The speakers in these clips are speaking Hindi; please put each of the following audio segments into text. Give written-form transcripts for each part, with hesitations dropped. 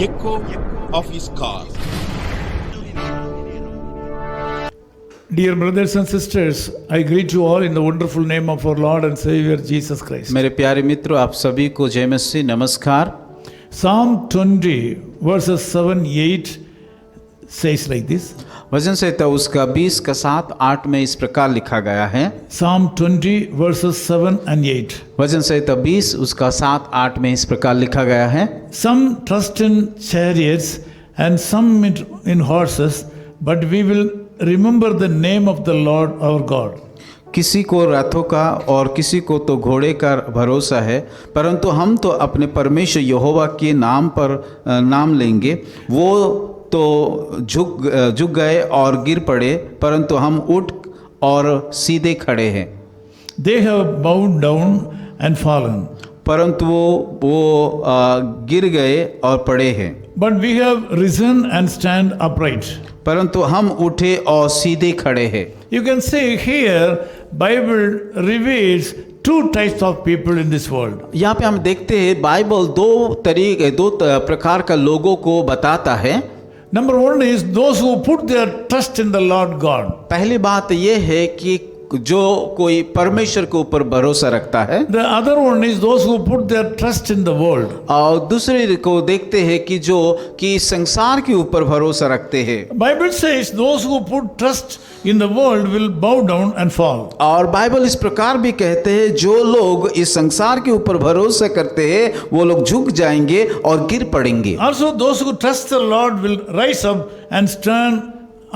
echo of his call. Dear brothers and sisters, I greet you all in the wonderful name of our Lord and Savior Jesus Christ. मेरे प्यारे मित्रों, आप सभी को जय मसीह नमस्कार। Psalm 20 verses 7-8 says like this. वचन संहिता उसका 20 का 7-8 में इस प्रकार लिखा गया है। Psalm 20 verses 7 and 8. वचन संहिता 20 उसका 7-8 में इस प्रकार लिखा गया है। Some trust in chariots and some in horses, but we will remember the name of the Lord our God. किसी को रथों का और किसी को तो घोड़े का भरोसा है, परंतु हम तो अपने परमेश्वर यहोवा के नाम पर नाम लेंगे। वो तो झुक गए और गिर पड़े, परंतु हम उठ और सीधे खड़े हैं। They have bowed down and fallen, परंतु वो गिर गए और पड़े हैं। but we have risen and stand upright. परंतु हम उठे और सीधे खड़े हैं। You can say here, Bible reveals two types of people in this world. यहाँ पे हम देखते हैं बाइबल दो प्रकार का लोगों को बताता है। Number one is those who put their trust in the Lord God. पहली बात यह है कि जो कोई परमेश्वर के ऊपर भरोसा रखता है। The other one is those who put their trust in the world. और दूसरे को देखते हैं कि जो कि संसार के ऊपर भरोसा रखते हैं। Bible says those who put trust in the world will bow down and fall. और बाइबल इस प्रकार भी कहते हैं जो लोग इस संसार के ऊपर भरोसा करते हैं वो लोग झुक जाएंगे और गिर पड़ेंगे। Also those who trust the Lord will rise up and stand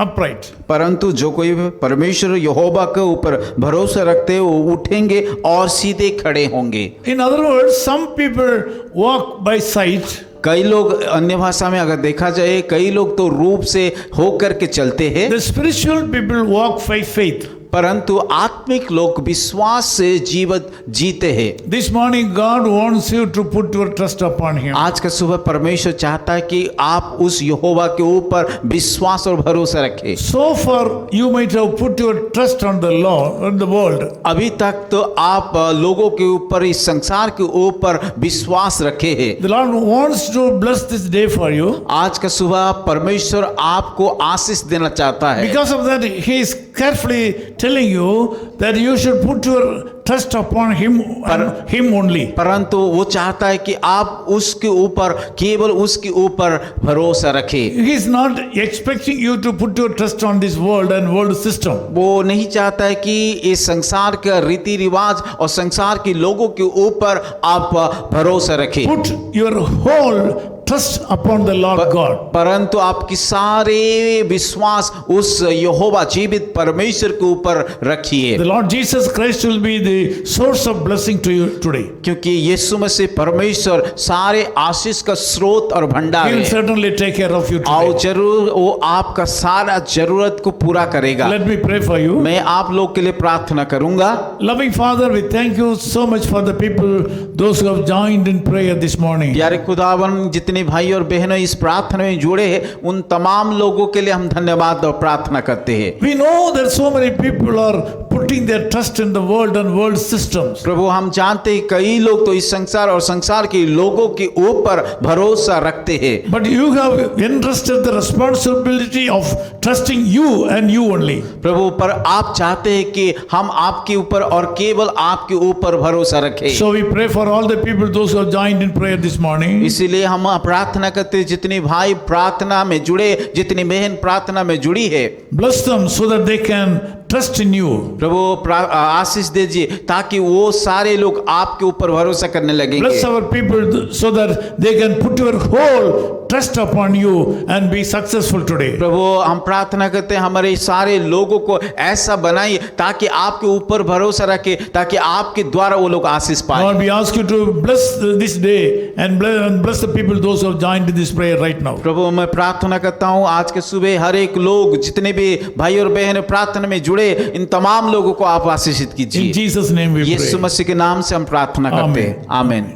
upright. परंतु जो कोई परमेश्वर यहोवा के ऊपर भरोसा रखते हैं वो उठेंगे और सीधे खड़े होंगे। In other words, some people walk by sight. कई लोग, अन्य भाषा में अगर देखा जाए, कई लोग तो रूप से होकर के चलते हैं। The spiritual people walk by faith. परंतु आत्मिक लोग विश्वास से जीवन जीते हैं। This morning God wants you to put your trust upon Him. आज का सुबह परमेश्वर चाहता है कि आप उस यहोवा के ऊपर विश्वास और भरोसा रखें। So far you might have put your trust on the Lord, on the world. अभी तक तो आप लोगों के ऊपर, इस संसार के ऊपर विश्वास रखे हैं। The Lord wants to bless this day for you. आज का सुबह परमेश्वर आपको आशीष देना चाहता है। Because of that, He is carefully telling you that you should put your trust upon Him and Him only. परंतु वो चाहता है कि आप उसके ऊपर, केवल उसके ऊपर भरोसा रखें। He is not expecting you to put your trust on this world and world system. वो नहीं चाहता है कि इस संसार का रीति रिवाज और संसार के लोगों के ऊपर आप भरोसा रखें। Put your whole trust upon the Lord God. परंतु आपकी सारे विश्वास उस यहोवा जीवित परमेश्वर के ऊपर रखिए। The Lord Jesus Christ will be the source of blessing to you today. क्योंकि यीशु मसीह परमेश्वर सारे आशीष का स्रोत और भंडार He will है। certainly take care of you और today. जरूर वो आपका सारा जरूरत को पूरा करेगा। Let me pray for you. मैं आप लोग के लिए प्रार्थना करूंगा। Loving Father, we thank you so much for the people, those who have joined in prayer this morning. प्यारे खुदावन, जितने भाई और बहनों इस प्रार्थना में जुड़े हैं उन तमाम लोगों के लिए हम धन्यवाद और प्रार्थना करते हैं। We know that so many people are putting their trust in the world and world systems. प्रभु, हम जानते हैं कई लोग तो इस संसार और संसार के लोगों के ऊपर भरोसा रखते हैं। But you have entrusted the responsibility of trusting you and you only. प्रभु, पर आप चाहते हैं कि हम आपके ऊपर और केवल आपके ऊपर भरोसा रखें। So we pray for all the people, those who have joined in prayer this morning. इसीलिए हम प्रार्थना करते हैं, जितने भाई प्रार्थना में जुड़े, जितनी बहन प्रार्थना में जुड़ी है, Bless them so that they can trust in you. प्रभु आशीष दीजिए ताकि वो सारे लोग आपके ऊपर भरोसा करने लगेंगे। Bless our people so that they can put your whole trust upon you and be successful today. प्रभु, हम प्रार्थना करते हैं हमारे सारे लोगों को ऐसा बनाइए ताकि आपके ऊपर भरोसा रखे, ताकि आपके द्वारा वो लोग आशीष पाए। Lord, we ask you to bless this day and bless the people, those who have joined in this prayer right now. प्रभु, मैं प्रार्थना करता हूँ आज के सुबह हर एक लोग, जितने भी भाई और बहन प्रार्थना में जुड़े, इन तमाम लोगों को आप आशीषित In कीजिए। Jesus' name we Yeshu pray. मसीह के नाम से हम प्रार्थना करते हैं। आमीन।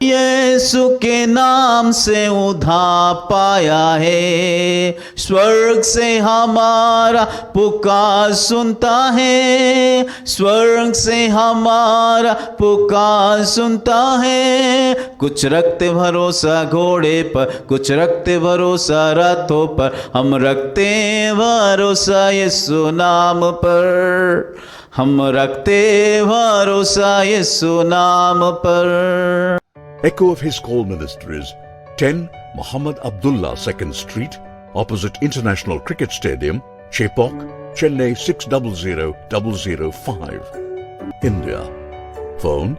यीशु के नाम से उद्धार पाया है, स्वर्ग से हमारा पुकार सुनता है, स्वर्ग से हमारा पुकार सुनता है। कुछ रखते भरोसा घोड़े पर, कुछ रखते भरोसा रथों पर, हम रखते भरोसा यीशु नाम पर, हम रखते भरोसा यीशु नाम पर। Echo of His Call Ministries, 10 Muhammad Abdullah 2nd Street, opposite International Cricket Stadium, Chepauk, Chennai 600005, India. Phone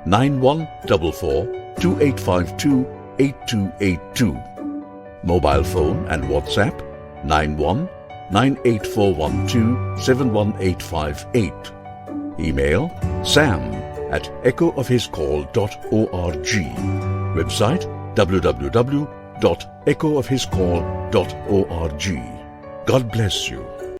9144-2852-8282. Mobile phone and WhatsApp 91-98412-71858. Email sam@echoofhiscall.org. Website www.echoofhiscall.org. God bless you.